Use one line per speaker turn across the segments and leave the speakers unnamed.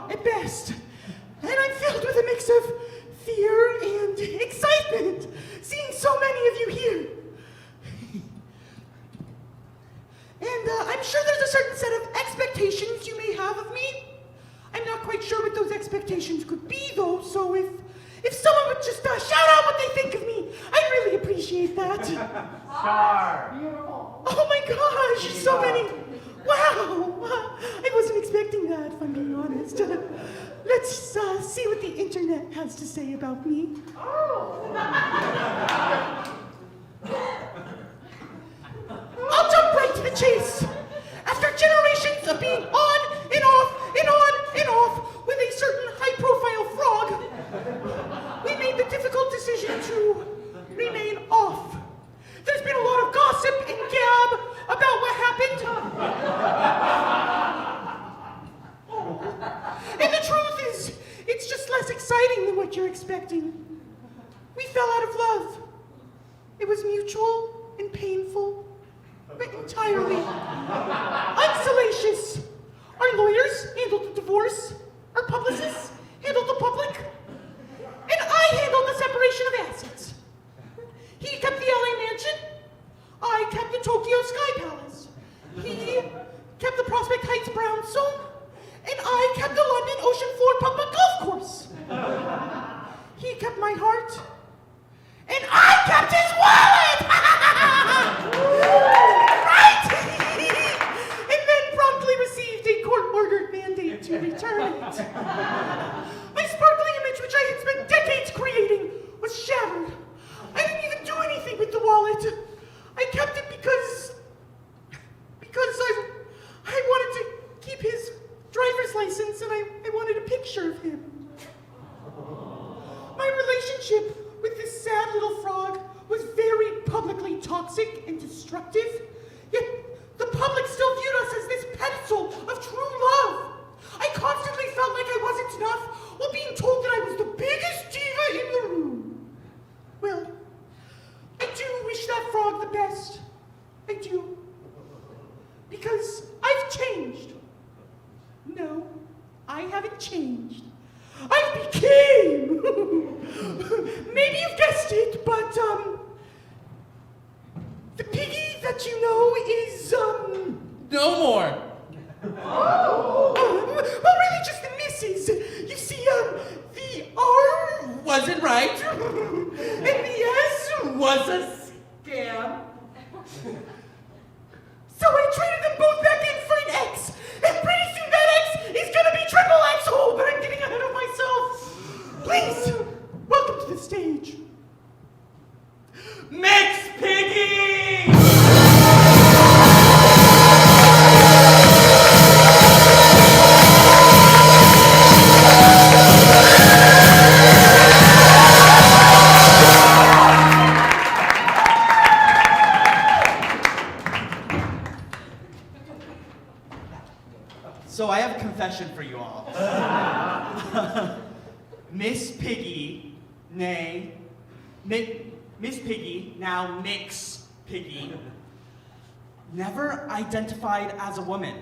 at best. And I'm filled with a mix of fear and excitement, seeing so many of you here. And I'm sure there's a certain set of expectations you may have of me. I'm not quite sure what those expectations could be, though, so if someone would just shout out what they think of me, I'd really appreciate that.
Star. Beautiful.
Oh my gosh, so many. Wow. I wasn't expecting that, if I'm being honest. Let's see what the internet has to say about me.
Oh.
I'll jump right to the chase. After generations of being on and off and on and off with a certain high-profile frog, we made the difficult decision to remain off. There's been a lot of gossip and gab about what happened. And the truth is, it's just less exciting than what you're expecting. We fell out of love. It was mutual and painful, but entirely unsalacious. Our lawyers handled the divorce. Our publicists handled the public. And I handled the separation of assets. He kept the LA mansion. I kept the Tokyo Sky Palace. He kept the Prospect Heights brownstone. And I kept the London Ocean Floor Public Golf Course. He kept my heart. And I kept his wallet! Right? And then promptly received a court-ordered mandate to return it. My sparkling image, which I had spent decades creating, was shattered. I didn't even do anything with the wallet. I kept it because I wanted to keep his driver's license, and I wanted a picture of him. My relationship with this sad little frog was very publicly toxic and destructive, yet the public still viewed us as this pedestal of true love. I constantly felt like I wasn't enough while being told that I was the biggest diva in the room. Well, I do wish that frog the best. I do. Because I've changed. No, I haven't changed. I became. Maybe you've guessed it, but the piggy that you know is
No more.
well, really just the misses. You see, the R
Wasn't right.
and the S
Was a scam.
So I traded them both back in for an X, and pretty soon that X is gonna be triple X. Oh, but I'm getting ahead of myself. Please, welcome to the stage.
Mix Piggy! So I have a confession for you all. Miss Piggy, nay, Miss Piggy, now Mix Piggy, never identified as a woman.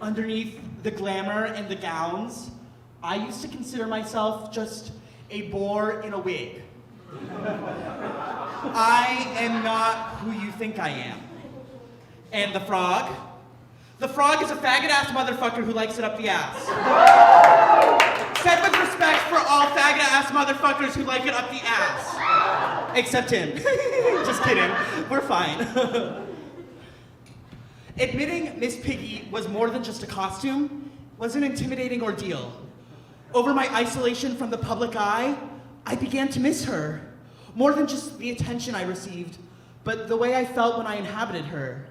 Underneath the glamour and the gowns, I used to consider myself just a boar in a wig. I am not who you think I am. And the frog? The frog is a faggot-ass motherfucker who likes it up the ass. Said with respect for all faggot-ass motherfuckers who like it up the ass. Except him. Just kidding. We're fine. Admitting Miss Piggy was more than just a costume was an intimidating ordeal. Over my isolation from the public eye, I began to miss her. More than just the attention I received, but the way I felt when I inhabited her.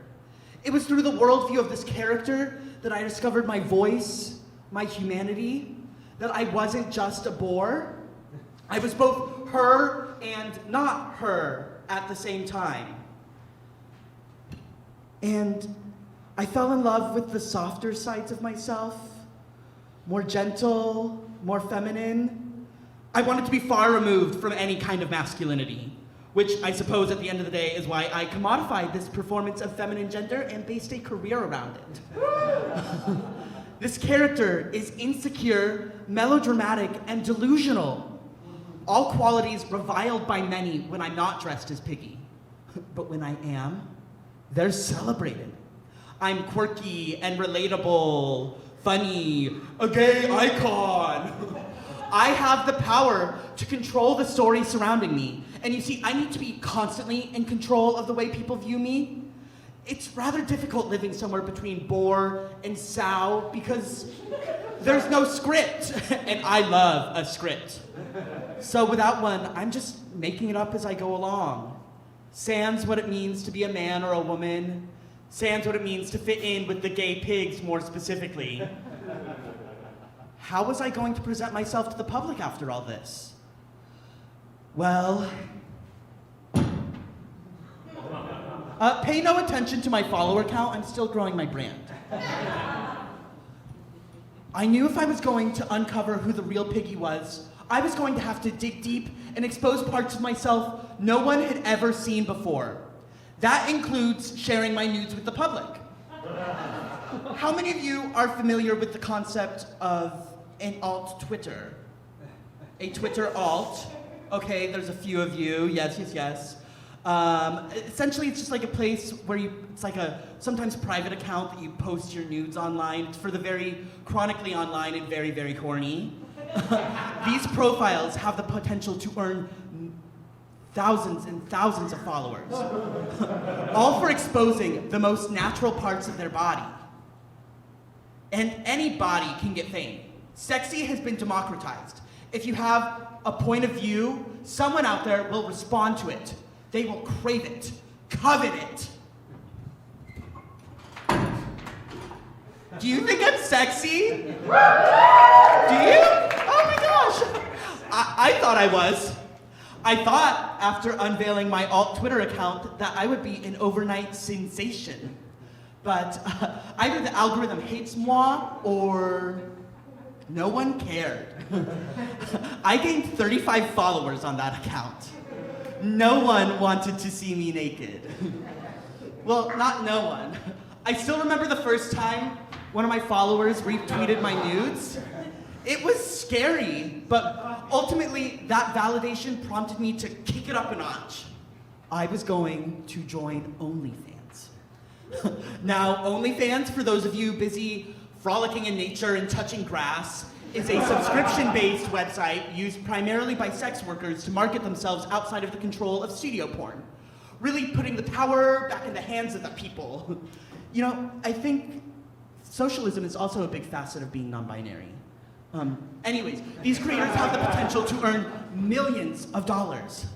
It was through the worldview of this character that I discovered my voice, my humanity, that I wasn't just a bore. I was both her and not her at the same time. And I fell in love with the softer sides of myself, more gentle, more feminine. I wanted to be far removed from any kind of masculinity, which I suppose at the end of the day is why I commodified this performance of feminine gender and based a career around it. This character is insecure, melodramatic, and delusional. All qualities reviled by many when I'm not dressed as Piggy. But when I am, they're celebrated. I'm quirky and relatable, funny, a gay icon. I have the power to control the story surrounding me. And you see, I need to be constantly in control of the way people view me. It's rather difficult living somewhere between Boar and Sow because there's no script, and I love a script. So without one, I'm just making it up as I go along. Sans what it means to be a man or a woman. Sans what it means to fit in with the gay pigs, more specifically. How was I going to present myself to the public after all this? Well, pay no attention to my follower count, I'm still growing my brand. I knew if I was going to uncover who the real Piggy was, I was going to have to dig deep and expose parts of myself no one had ever seen before. That includes sharing my nudes with the public. How many of you are familiar with the concept of an alt Twitter? A Twitter alt? Okay, there's a few of you, yes. Essentially, it's just like a place where it's like a sometimes private account that you post your nudes online. It's for the very chronically online and very, very horny. These profiles have the potential to earn thousands and thousands of followers, all for exposing the most natural parts of their body. And any body can get fame. Sexy has been democratized. If you have a point of view, someone out there will respond to it. They will crave it, covet it. Do you think I'm sexy? Do you? Oh my gosh. I thought I was. I thought after unveiling my alt Twitter account that I would be an overnight sensation. But either the algorithm hates moi or no one cared. I gained 35 followers on that account. No one wanted to see me naked. Well, not no one. I still remember the first time one of my followers retweeted my nudes. It was scary, but ultimately that validation prompted me to kick it up a notch. I was going to join OnlyFans. Now, OnlyFans, for those of you busy frolicking in nature and touching grass, is a subscription-based website used primarily by sex workers to market themselves outside of the control of studio porn, really putting the power back in the hands of the people. You know, I think socialism is also a big facet of being non-binary. Anyways, these creators have the potential to earn millions of dollars.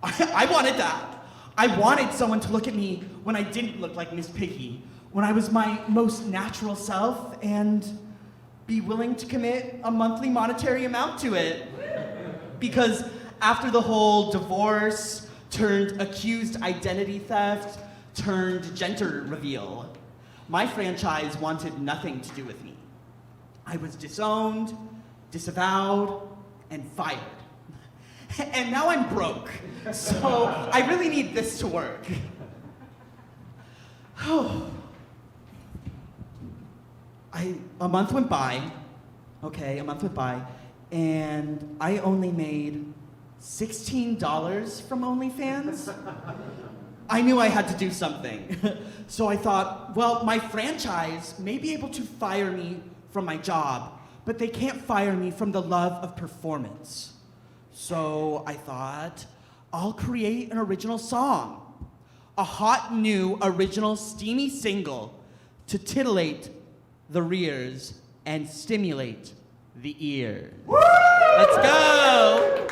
I wanted that. I wanted someone to look at me when I didn't look like Miss Piggy, when I was my most natural self, and be willing to commit a monthly monetary amount to it. Because after the whole divorce turned accused identity theft turned gender reveal, my franchise wanted nothing to do with me. I was disowned, disavowed, and fired. And now I'm broke, so I really need this to work. A month went by, and I only made $16 from OnlyFans. I knew I had to do something. So I thought, well, my franchise may be able to fire me from my job, but they can't fire me from the love of performance. So I thought, I'll create an original song. A hot new original steamy single to titillate the rears and stimulate the ears. Woo! Let's go!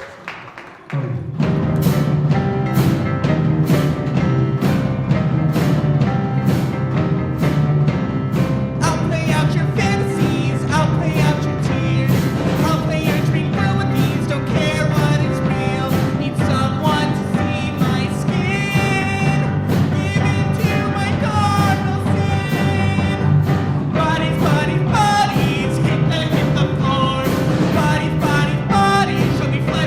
I'll play out your fantasies, I'll play out your tears, I'll play your dream girl with these, don't care what is real, need someone to see my skin, give into my cardinal sin. Bodies, bodies, bodies, hit the floor, bodies, bodies, bodies, show me flesh.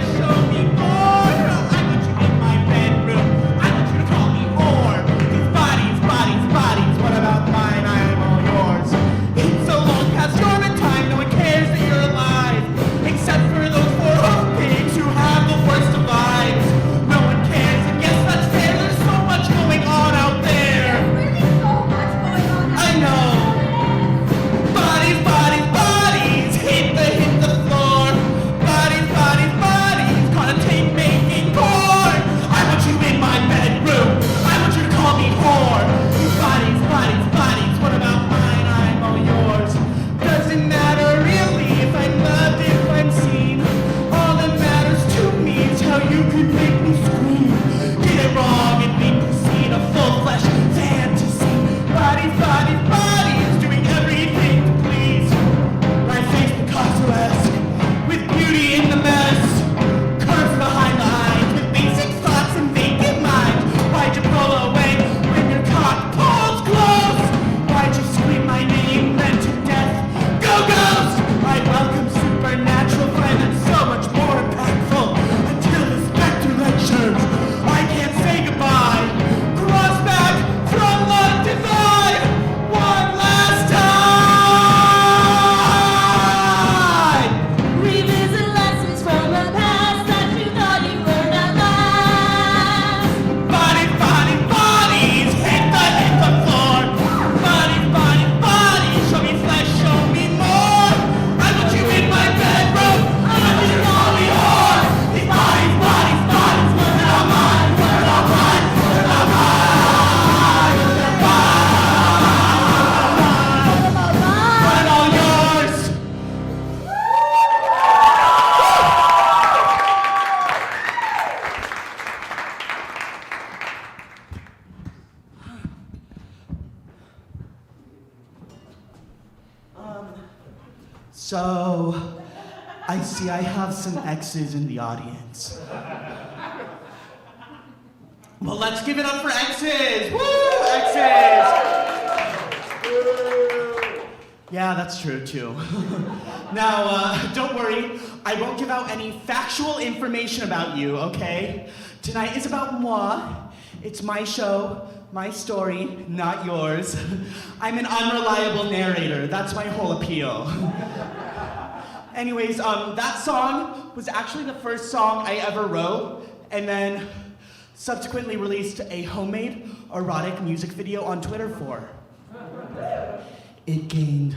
So, I see I have some exes in the audience. Well, let's give it up for exes! Woo! Exes! Yeah, that's true too. Now, don't worry, I won't give out any factual information about you, okay? Tonight is about moi. It's my show, my story, not yours. I'm an unreliable narrator, that's my whole appeal. Anyways, that song was actually the first song I ever wrote, and then subsequently released a homemade erotic music video on Twitter for. It gained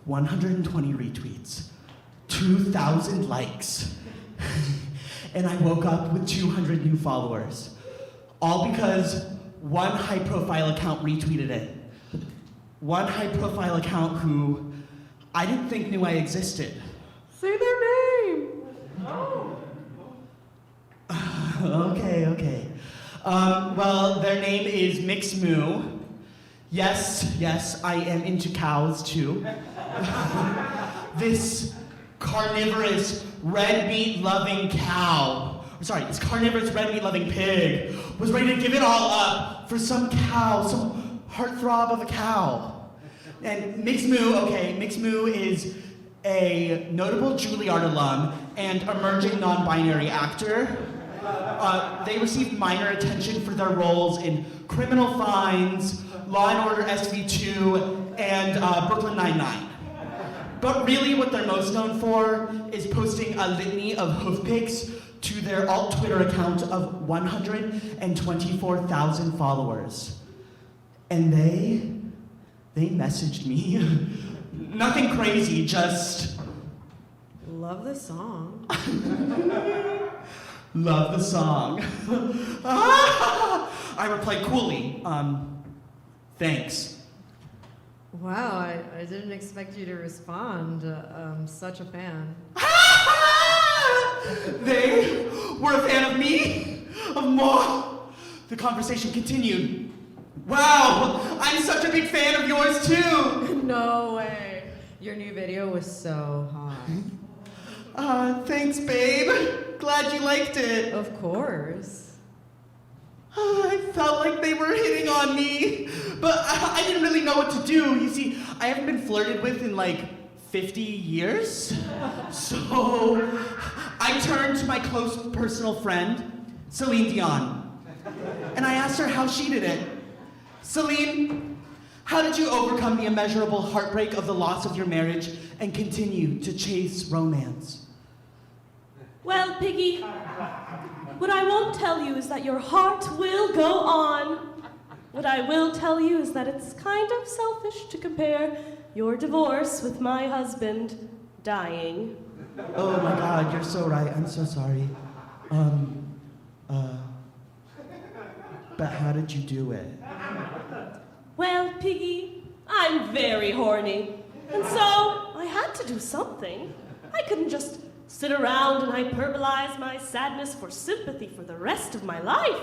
120 retweets, 2,000 likes, and I woke up with 200 new followers. All because one high-profile account retweeted it. One high-profile account who I didn't think knew I existed.
Say their name.
Okay. Well, their name is Mix Moo. Yes, I am into cows too. This carnivorous red meat loving cow, this carnivorous red meat loving pig was ready to give it all up for some cow, some heartthrob of a cow. And Mix Moo is a notable Juilliard alum and emerging non-binary actor. They received minor attention for their roles in Criminal Minds, Law & Order SV2, and Brooklyn Nine-Nine. But really what they're most known for is posting a litany of hoof pics to their alt Twitter account of 124,000 followers. And they messaged me. Nothing crazy, just...
Love the song.
Love the song. I replied coolly, thanks.
Wow, I didn't expect you to respond. I'm such a fan.
They were a fan of me? Of more? The conversation continued. Wow, I'm such a big fan of yours too.
No way. Your new video was so hot.
Thanks, babe. Glad you liked it.
Of course.
I felt like they were hitting on me, but I didn't really know what to do. You see, I haven't been flirted with in like 50 years. So I turned to my close personal friend, Celine Dion, and I asked her how she did it. Celine, how did you overcome the immeasurable heartbreak of the loss of your marriage and continue to chase romance?
Well, Piggy, what I won't tell you is that your heart will go on. What I will tell you is that it's kind of selfish to compare your divorce with my husband dying.
Oh my God, you're so right. I'm so sorry. But how did you do it?
Well, Piggy, I'm very horny. And so I had to do something. I couldn't just sit around and hyperbolize my sadness for sympathy for the rest of my life,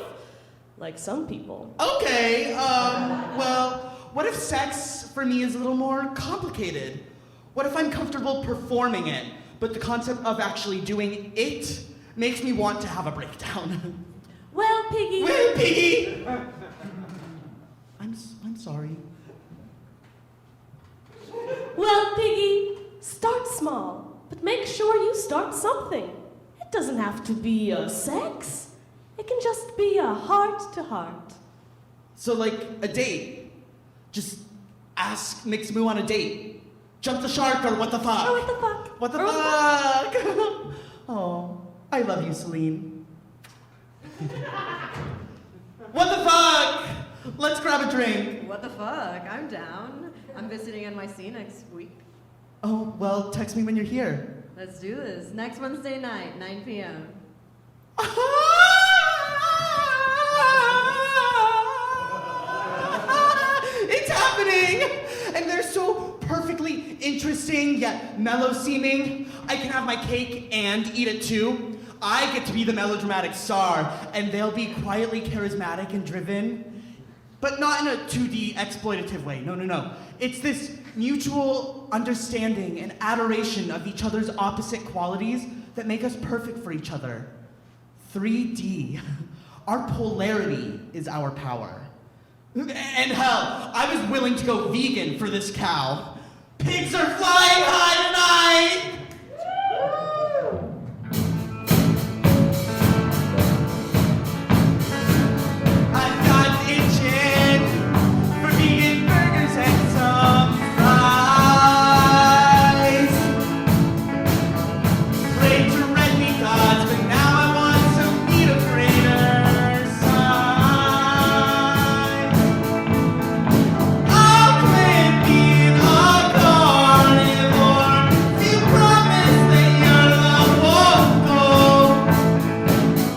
like some people.
Okay, well, what if sex for me is a little more complicated? What if I'm comfortable performing it, but the concept of actually doing it makes me want to have a breakdown?
Well, Piggy.
Well, Piggy! I'm sorry.
Well, Piggy, start small, but make sure you start something. It doesn't have to be sex. It can just be a heart-to-heart.
So like a date. Just ask Mix Moo on a date. Jump the shark or what the fuck?
Or what the fuck?
What the
Or
fuck? Oh, I love you, Celine. What the fuck? Let's grab a drink.
What the fuck? I'm down. I'm visiting NYC next week.
Oh, well, text me when you're here.
Let's do this. Next Wednesday night, 9 p.m.
It's happening! And they're so perfectly interesting yet mellow seeming. I can have my cake and eat it too. I get to be the melodramatic star, and they'll be quietly charismatic and driven, but not in a 2D exploitative way. No. It's this mutual understanding and adoration of each other's opposite qualities that make us perfect for each other. 3D. Our polarity is our power. And hell, I was willing to go vegan for this cow. Pigs are flying high tonight! I've got itching for vegan burgers and some fries. Prayed to red meat gods, but now I want some meat of greater size. I'll quit being a carnivore. You promise that you're the vocal.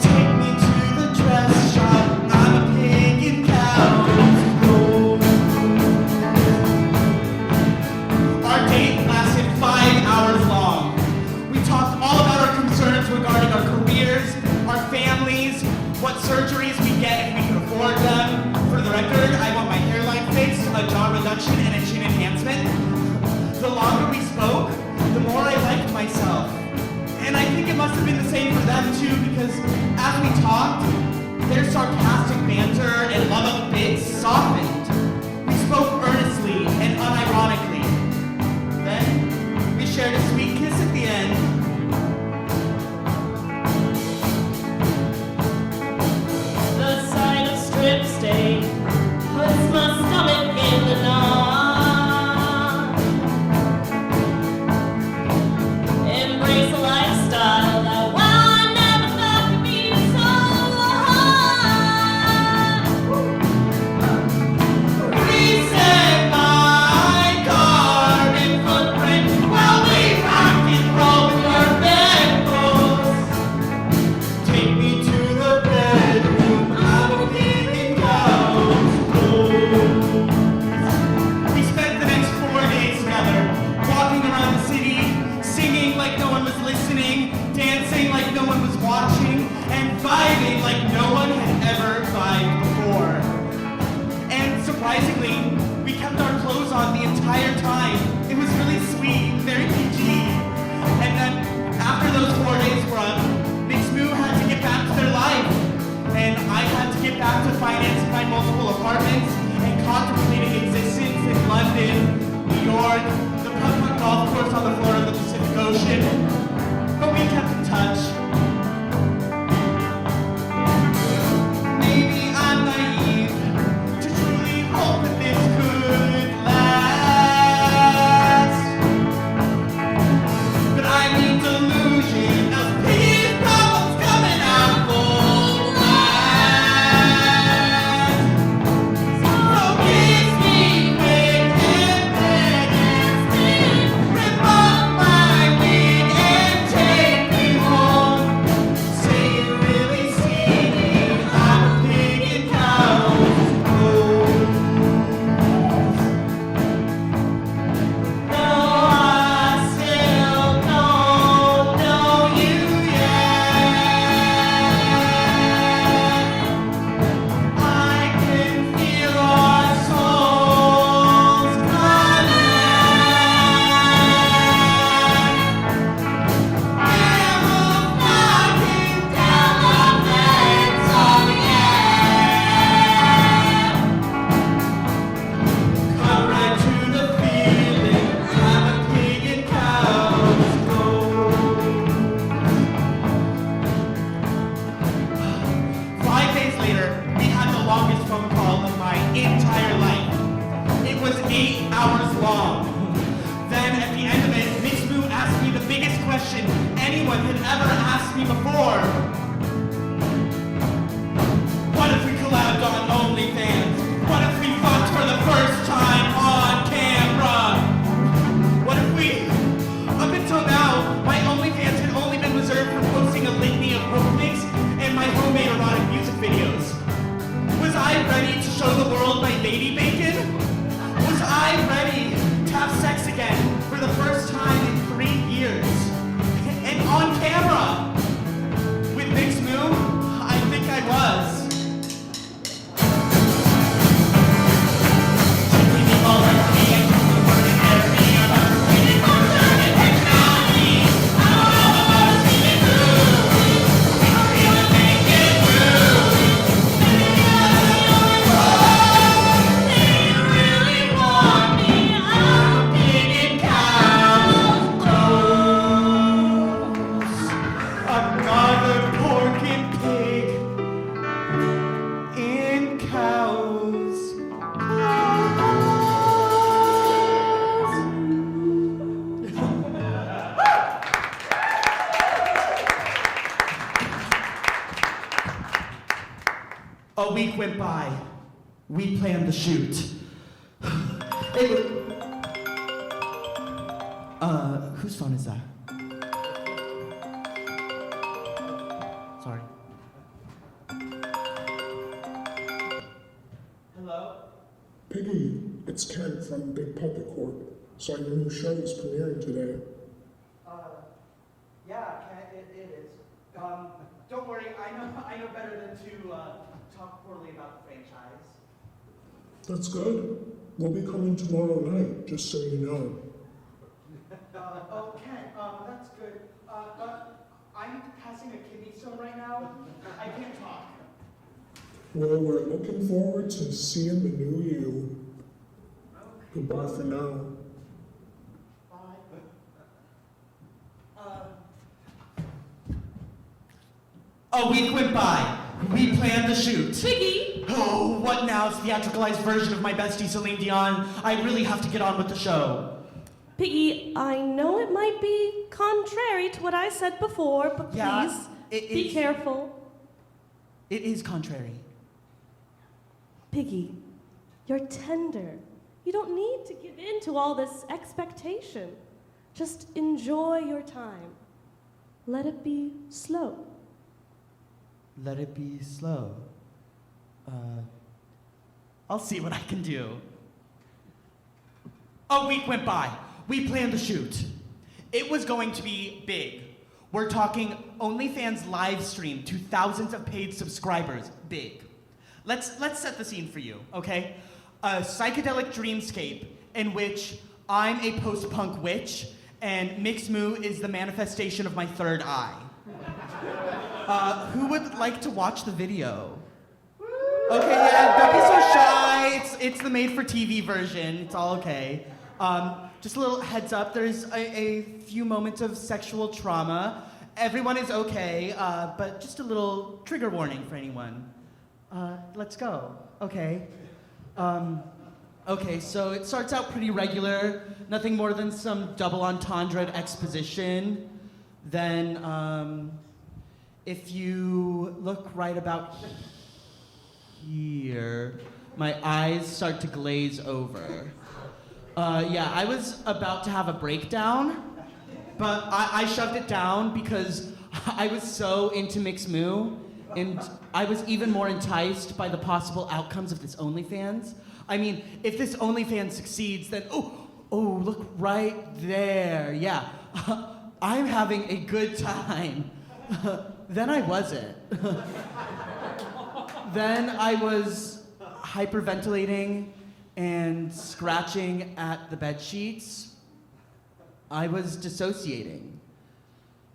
Take me to the dress shop. I'm a pig in cow's clothes. Our date lasted 5 hours long. We talked all about our concerns regarding our careers, our families, what surgeries we get if we can afford them. For the record, I want my hairline fixed, a jaw reduction, and a chin enhancement. The longer we spoke, the more I liked myself. And I think it must have been the same for them too, because as we talked, their sarcastic banter and love of bits softened. We spoke earnestly and unironically. Then, we shared a sweet kiss at the end.
The sight of strip steak puts my stomach in the knot. Embrace a lifestyle that wow, I never thought could be so hot.
Reset my carbon footprint while we rock and roll with our bedposts. Take me to the bedroom, I'm a pig in cow's clothes. We spent the next 4 days together, walking around the city, singing like no one was listening, dancing like no one was watching, and vibing like no one had ever vibed before. And surprisingly, we kept our clothes on the entire time. It was really sweet, very PG. And then after those 4 days were up, Mix Moo had to get back to their life. And I had to get back to financing my multiple apartments and contemplating existence in London, New York, the putt-putt golf course on the floor of the Pacific Ocean. But we kept in touch. Maybe I'm naive to truly hope that this could last. But I need delusion of peace problems coming out full blast. So kiss me quick and beggars please. Rip off my wig and take me home. Say you really see me, I'm a pig in cow's clothes. No, I still don't know you yet. I can feel our souls camouflaging down the fence, oh yeah. Come right to the feeling, I'm a pig in cow's clothes. 5 days later, we had the longest phone call of my entire life. It was 8 hours long. Then at the end of it, Mix Moo asked me the biggest question anyone had ever asked me before. What if we collabed on OnlyFans? What if we fucked for the first time on camera? What if we... Up until now, my OnlyFans had only been reserved for posting a litany of bookmarks and my homemade erotic music videos. Was I ready to show the world my baby bacon? Was I ready to have sex again for the first time in 3 years? And on camera! With A week went by. We planned the shoot. Whose phone is that? Sorry. Hello?
Piggy, it's Ken from Big Puppet Corp. Saw your new show is premiering today.
Yeah, it is. Don't worry, I know better than to talk poorly about the franchise.
That's good. We'll be coming tomorrow night, just so you know.
Ken, that's good. But I'm passing a kidney stone right now. I can't talk.
Well, we're looking forward to seeing the new you.
Okay.
Goodbye for now.
A week went by. We planned the shoot.
Piggy!
Oh, what now? It's the theatricalized version of my bestie Celine Dion. I really have to get on with the show.
Piggy, I know it might be contrary to what I said before, but
Yeah,
please, be careful.
It is contrary.
Piggy, you're tender. You don't need to give in to all this expectation. Just enjoy your time. Let it be slow.
Let it be slow. I'll see what I can do. A week went by. We planned the shoot. It was going to be big. We're talking OnlyFans live stream to thousands of paid subscribers. Big. Let's set the scene for you, okay? A psychedelic dreamscape in which I'm a post-punk witch and Mix Moo is the manifestation of my third eye. Who would like to watch the video? Okay, yeah, don't be so shy. It's the made-for-TV version. It's all okay. Just a little heads up, there's a few moments of sexual trauma. Everyone is okay, but just a little trigger warning for anyone. Let's go. Okay. Okay, so it starts out pretty regular. Nothing more than some double entendre exposition. Then, if you look right about here, my eyes start to glaze over. Yeah, I was about to have a breakdown, but I shoved it down because I was so into Mix Moo, and I was even more enticed by the possible outcomes of this OnlyFans. I mean, if this OnlyFans succeeds, then, oh, look right there. Yeah, I'm having a good time. Then I wasn't. Then I was hyperventilating and scratching at the bed sheets. I was dissociating,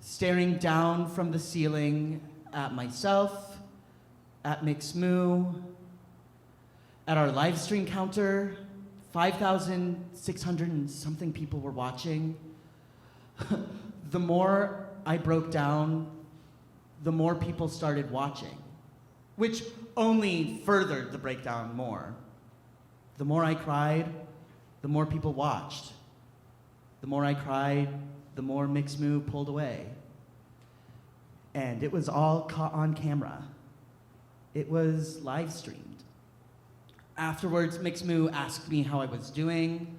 staring down from the ceiling at myself, at Mix Moo, at our live stream counter. 5,600 and something people were watching. The more I broke down, the more people started watching, which only furthered the breakdown more. The more I cried, the more people watched. The more I cried, the more Mix Moo pulled away. And it was all caught on camera. It was live streamed. Afterwards, Mix Moo asked me how I was doing.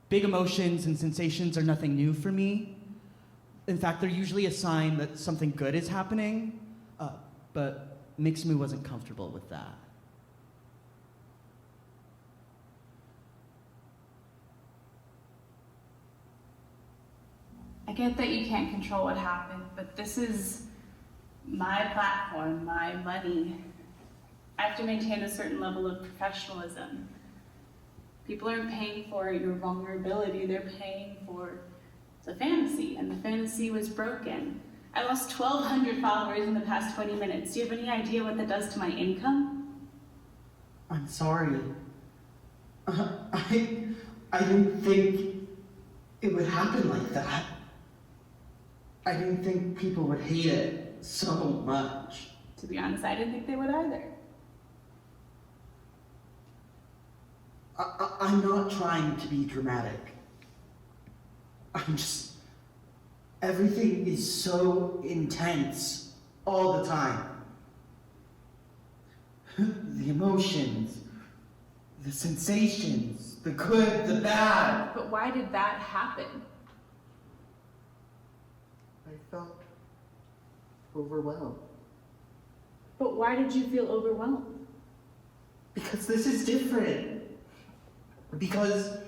Big emotions and sensations are nothing new for me. In fact, they're usually a sign that something good is happening, but Mix Moo wasn't comfortable with that.
I get that you can't control what happened, but this is my platform, my money. I have to maintain a certain level of professionalism. People aren't paying for your vulnerability, they're paying for the fantasy, and the fantasy was broken. I lost 1,200 followers in the past 20 minutes. Do you have any idea what that does to my income?
I'm sorry. I didn't think it would happen like that. I didn't think people would hate it so much.
To be honest, I didn't think they would either.
I'm not trying to be dramatic. Everything is so intense all the time. The emotions, the sensations, the good, the bad.
But why did that happen?
I felt overwhelmed.
But why did you feel overwhelmed?
Because this is different. Because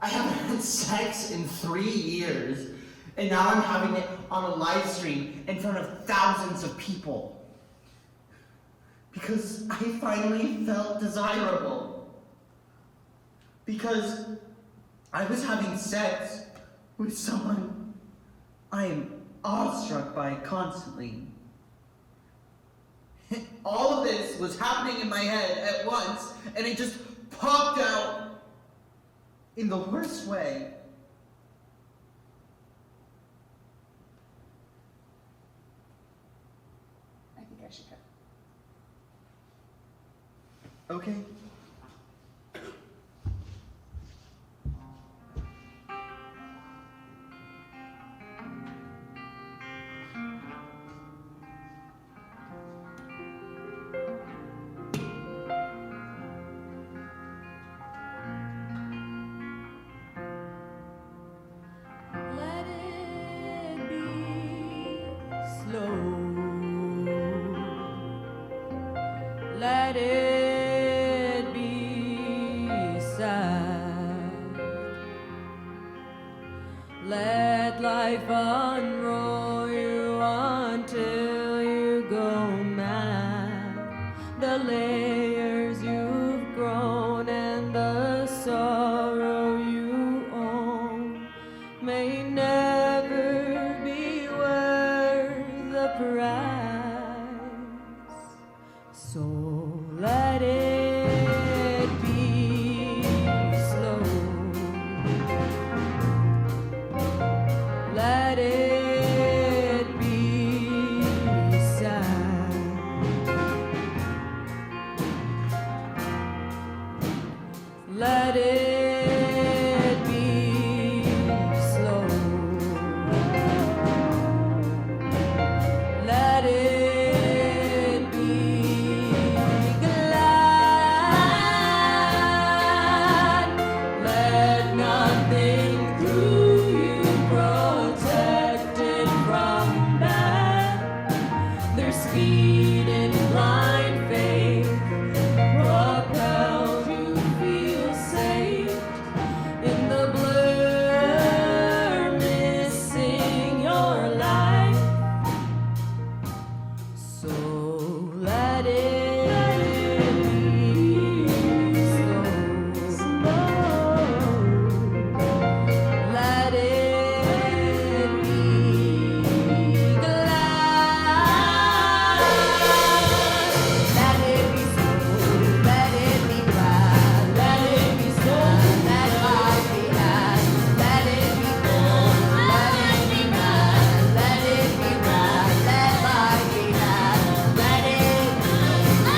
I haven't had sex in 3 years, and now I'm having it on a live stream in front of thousands of people. Because I finally felt desirable. Because I was having sex with someone I am awestruck by constantly. All of this was happening in my head at once, and it just popped out in the worst way.
I think I should go.
Okay.
Let it be slow. Let it be sad. Let life unroll you until you go mad. The layers you've grown and the sorrow you own may never be worth the price. So let it be slow. Let it be sad. Let it be slow. Let it be glad. Let nothing through you protect it from bad. Their speed in blind faith propels you feel safe in the blur, missing your life. So let it be slow. Let it be glad. Let it be slow. Let it be glad. Let it be slow. Let life be had. Let it be cold. Let it be mad. Let it be bad. Let life be had. Let it be.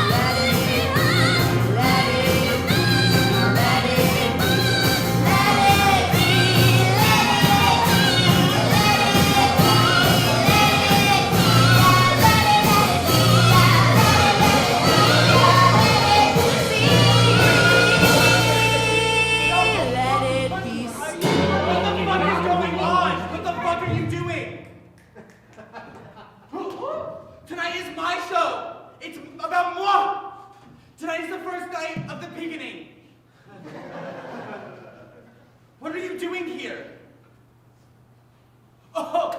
Let it be. Let it be. Let it be. Let it be.
What is going on? What the fuck are you doing? Tonight is my show. It's about moi. Tonight is the first night of the beginning. What are you doing here? Oh,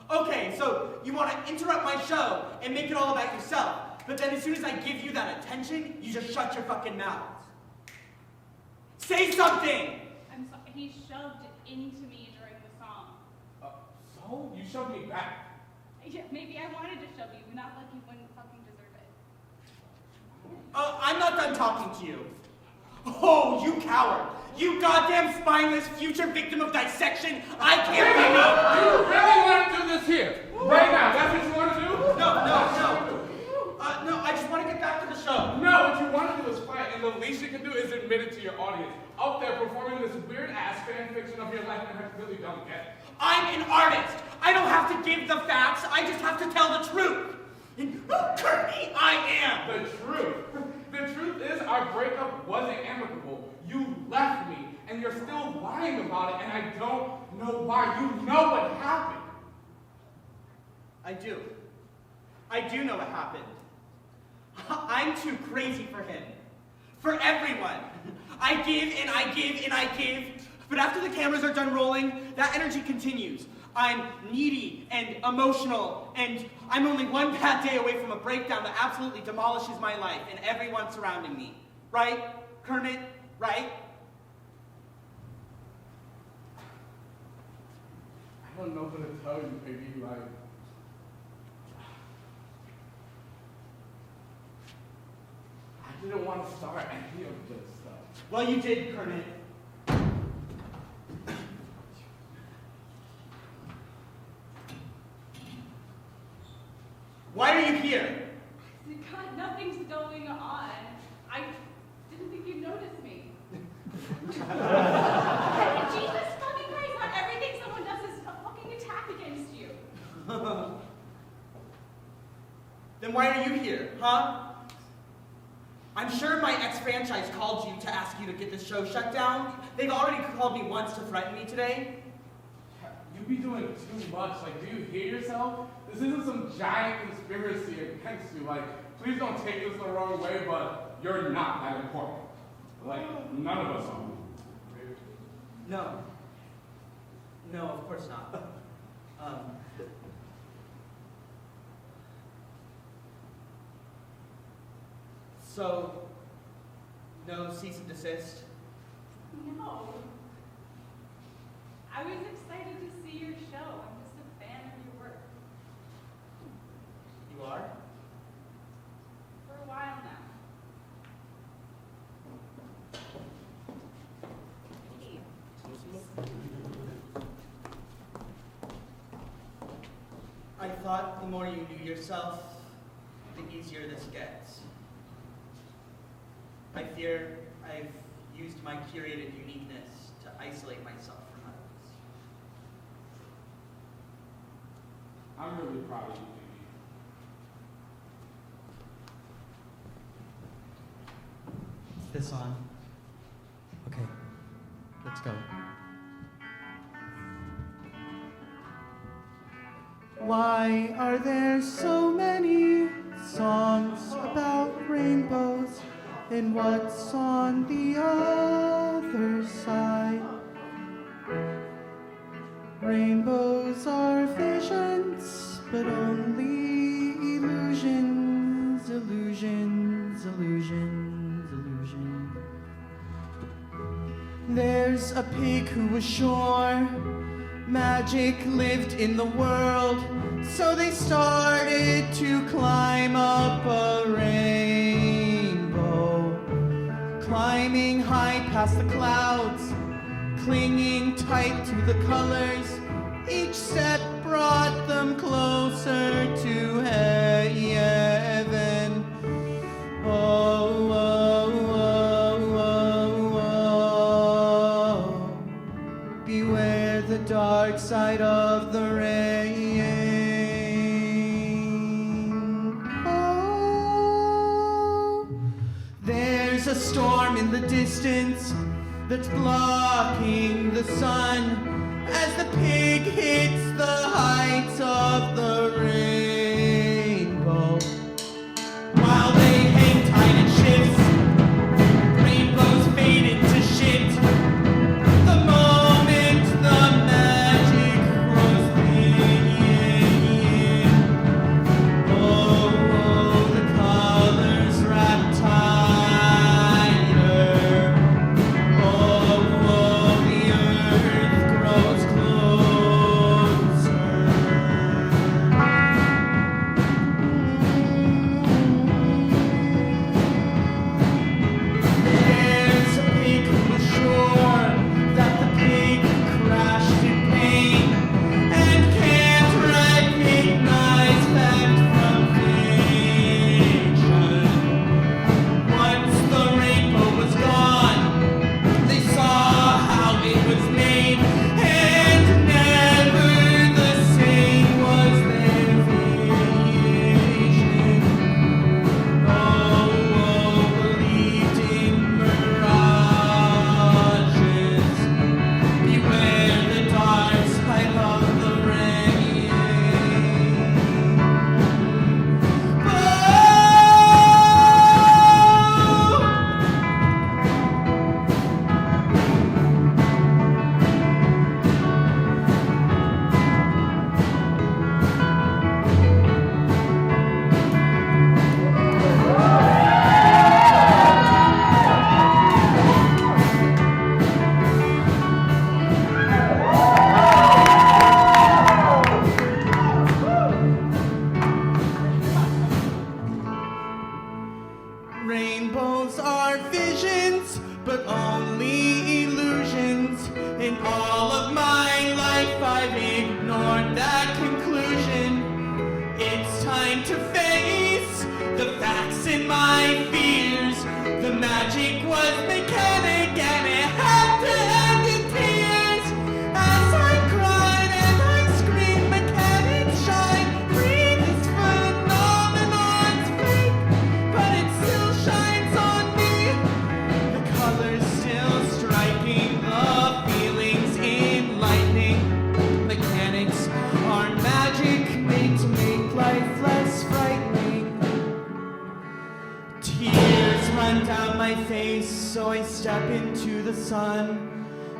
okay, so you want to interrupt my show and make it all about yourself, but then as soon as I give you that attention, you just shut your fucking mouth. Say something!
I'm sorry, he shoved it into me during the song.
So? You shoved me back.
Yeah, maybe I wanted to shove you, but not like you wouldn't fucking deserve it.
I'm not done talking to you. Oh, you coward! You goddamn spineless future victim of dissection! I can't believe
You really want to do this here? Right now? That's what you want to do?
No, I just want to get back to the show.
No, what you want to do is fight, and the least you can do is admit it to your audience. Out there performing this weird-ass fan fiction of your life and I really don't get it.
I'm an artist. I don't have to give the facts. I just have to tell the truth. And Kermit, I am.
The truth. truth is, our breakup wasn't amicable. You left me, and you're still lying about it, and I don't know why. You know what happened.
I do. I do know what happened. I'm too crazy for him. For everyone. I give and I give and I give. But after the cameras are done rolling, that energy continues. I'm needy and emotional, and I'm only one bad day away from a breakdown that absolutely demolishes my life and everyone surrounding me. Right, Kermit? Right?
I don't know what to tell you, Piggy. Like, I didn't want to start any of this stuff.
Well, you did, Kermit. Why are you here?
God, nothing's going on. I didn't think you'd notice me. Jesus fucking Christ, not everything someone does is a fucking attack against you.
Then why are you here, huh? I'm sure my ex-franchise called you to ask you to get this show shut down. They've already called me once to threaten me today.
You be doing too much. Like, do you hear yourself? This isn't some giant conspiracy against you. Like, please don't take this the wrong way, but you're not that important. Like, none of us are.
No. No, of course not. So, no cease and desist?
No. I was excited to see your show. I'm just a fan of your work.
You are?
For a while now.
I thought the more you knew yourself, the easier this gets. I fear I've used my curated uniqueness to isolate myself from others.
I'm really proud of you, Piggy.
Is this on? Okay, let's go. Why are there so many songs about rainbows, and what's on the other side? Rainbows are visions, but only illusions, illusions, illusions, illusions. There's a pig who was sure magic lived in the world, so they started to climb up a rainbow, climbing high past the clouds, clinging tight to the colors. Each step brought them closer to heaven. Oh, oh, oh, oh, oh. Beware the dark side of the rain. Oh, there's a storm in the distance that's blocking the sun as the pig hits the heights of the rainbow. While they hang tight in shifts, rainbows fade into shit. The moment the magic grows thin, oh, the colors wrap tighter. Oh, the earth all of my life I've ignored that conclusion. It's time to face the facts and my fears. The magic was mechanic and it had to end in tears. As I cried and I screamed, mechanics shine. Breathe this phenomenon's fake, but it still shines on me. The colors still striking, the feelings enlightening. Mechanics are magic made to make life less frightening. Tears run down my face, so I step into the sun.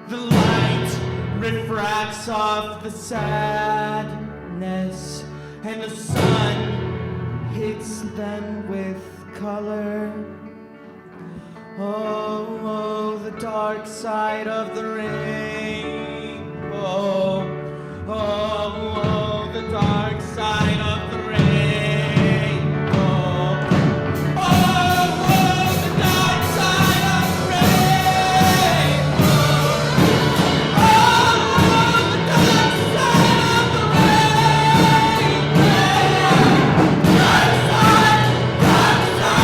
The light refracts off the sadness, and the sun hits them with color. Oh, oh, the dark side of the rainbow. Oh, oh, the dark side of the rainbow. Oh, oh, the dark side of the rainbow. Oh, oh, the dark side of the rainbow. Dark side of the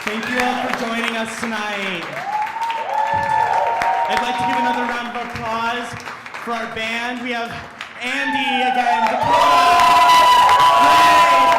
Thank you all for joining us tonight. I'd like to give another round of applause for our band. We have Ande again, Dakota, Ray,